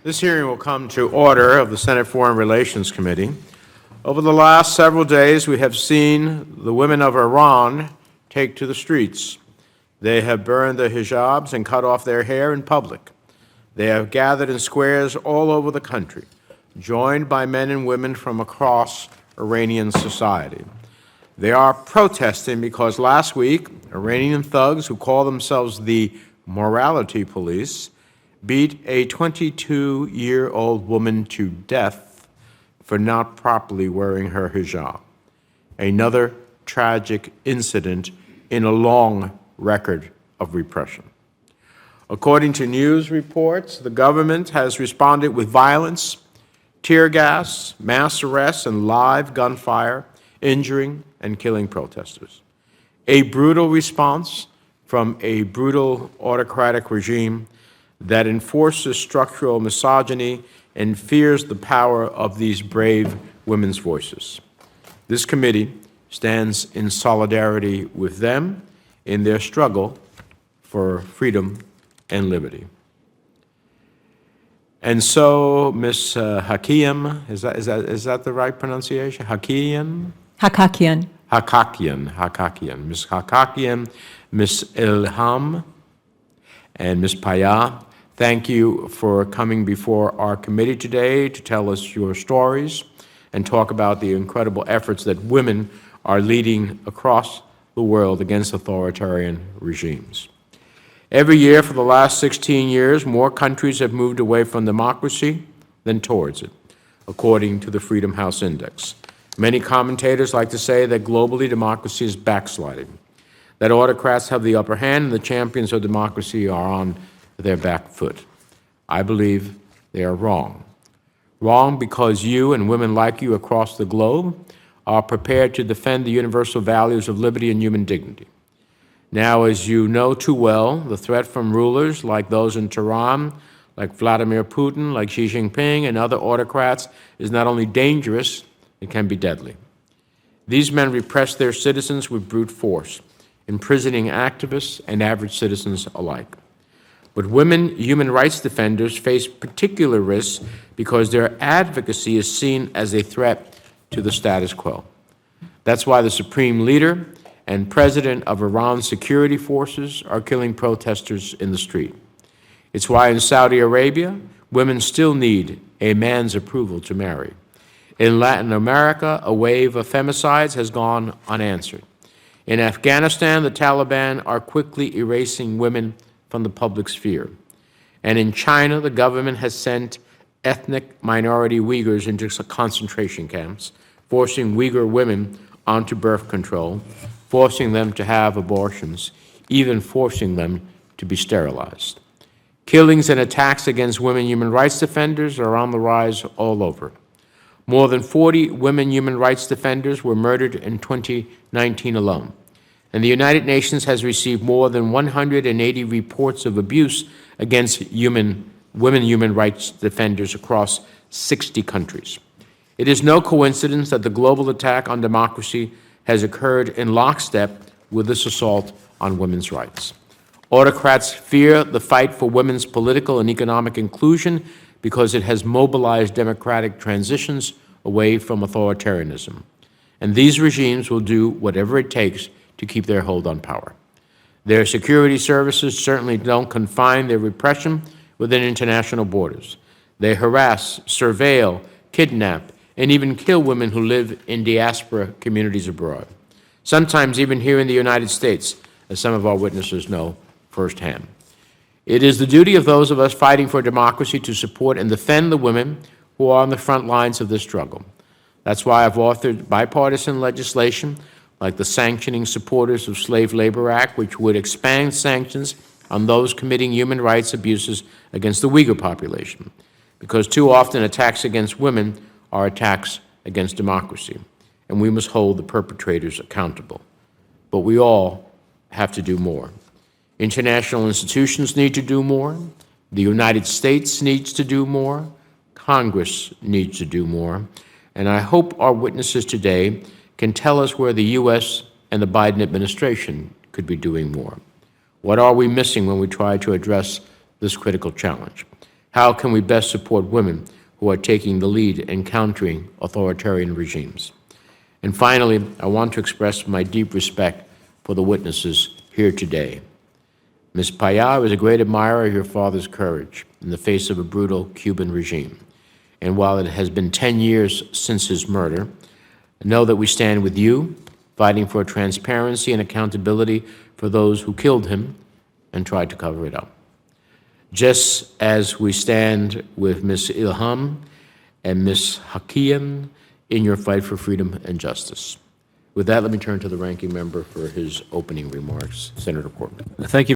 This hearing will come to order of the Senate Foreign Relations Committee. Over the last several days, we have seen the women of Iran take to the streets. They have burned their hijabs and cut off their hair in public. They have gathered in squares all over the country, joined by men and women from across Iranian society. They are protesting because last week, Iranian thugs who call themselves the morality police beat a 22-year-old woman to death for not properly wearing her hijab. Another tragic incident in a long record of repression. According to news reports, the government has responded with violence, tear gas, mass arrests, and live gunfire, injuring and killing protesters. A brutal response from a brutal autocratic regime that enforces structural misogyny and fears the power of these brave women's voices. This committee stands in solidarity with them in their struggle for freedom and liberty. And so, Ms. Hakim, is that the right pronunciation? Hakian? Hakakian. Hakakian. Ms. Hakakian, Ms. Ilham, and Ms. Paya, thank you for coming before our committee today to tell us your stories and talk about the incredible efforts that women are leading across the world against authoritarian regimes. Every year for the last 16 years, more countries have moved away from democracy than towards it, according to the Freedom House Index. Many commentators like to say that globally democracy is backsliding, that autocrats have the upper hand and the champions of democracy are on their back foot. I believe they are wrong. Wrong because you and women like you across the globe are prepared to defend the universal values of liberty and human dignity. Now, as you know too well, the threat from rulers like those in Tehran, like Vladimir Putin, like Xi Jinping, and other autocrats is not only dangerous, it can be deadly. These men repress their citizens with brute force, imprisoning activists and average citizens alike. But women human rights defenders face particular risks because their advocacy is seen as a threat to the status quo. That's why the supreme leader and president of Iran's security forces are killing protesters in the street. It's why in Saudi Arabia, women still need a man's approval to marry. In Latin America, a wave of femicides has gone unanswered. In Afghanistan, the Taliban are quickly erasing women from the public sphere. And in China, the government has sent ethnic minority Uyghurs into concentration camps, forcing Uyghur women onto birth control, forcing them to have abortions, even forcing them to be sterilized. Killings and attacks against women human rights defenders are on the rise all over. More than 40 women human rights defenders were murdered in 2019 alone. And the United Nations has received more than 180 reports of abuse against women human rights defenders across 60 countries. It is no coincidence that the global attack on democracy has occurred in lockstep with this assault on women's rights. Autocrats fear the fight for women's political and economic inclusion because it has mobilized democratic transitions away from authoritarianism. And these regimes will do whatever it takes to keep their hold on power. Their security services certainly don't confine their repression within international borders. They harass, surveil, kidnap, and even kill women who live in diaspora communities abroad, sometimes even here in the United States, as some of our witnesses know firsthand. It is the duty of those of us fighting for democracy to support and defend the women who are on the front lines of this struggle. That's why I've authored bipartisan legislation like the Sanctioning Supporters of Slave Labor Act, which would expand sanctions on those committing human rights abuses against the Uyghur population, because too often attacks against women are attacks against democracy, and we must hold the perpetrators accountable. But we all have to do more. International institutions need to do more. The United States needs to do more. Congress needs to do more. And I hope our witnesses today can tell us where the U.S. and the Biden administration could be doing more. What are we missing when we try to address this critical challenge? How can we best support women who are taking the lead in countering authoritarian regimes? And finally, I want to express my deep respect for the witnesses here today. Ms. Payá was a great admirer of your father's courage in the face of a brutal Cuban regime. And while it has been 10 years since his murder, know that we stand with you, fighting for transparency and accountability for those who killed him and tried to cover it up. Just as we stand with Ms. Ilham and Ms. Hakian in your fight for freedom and justice. With that, let me turn to the ranking member for his opening remarks. Senator Portman. Thank you.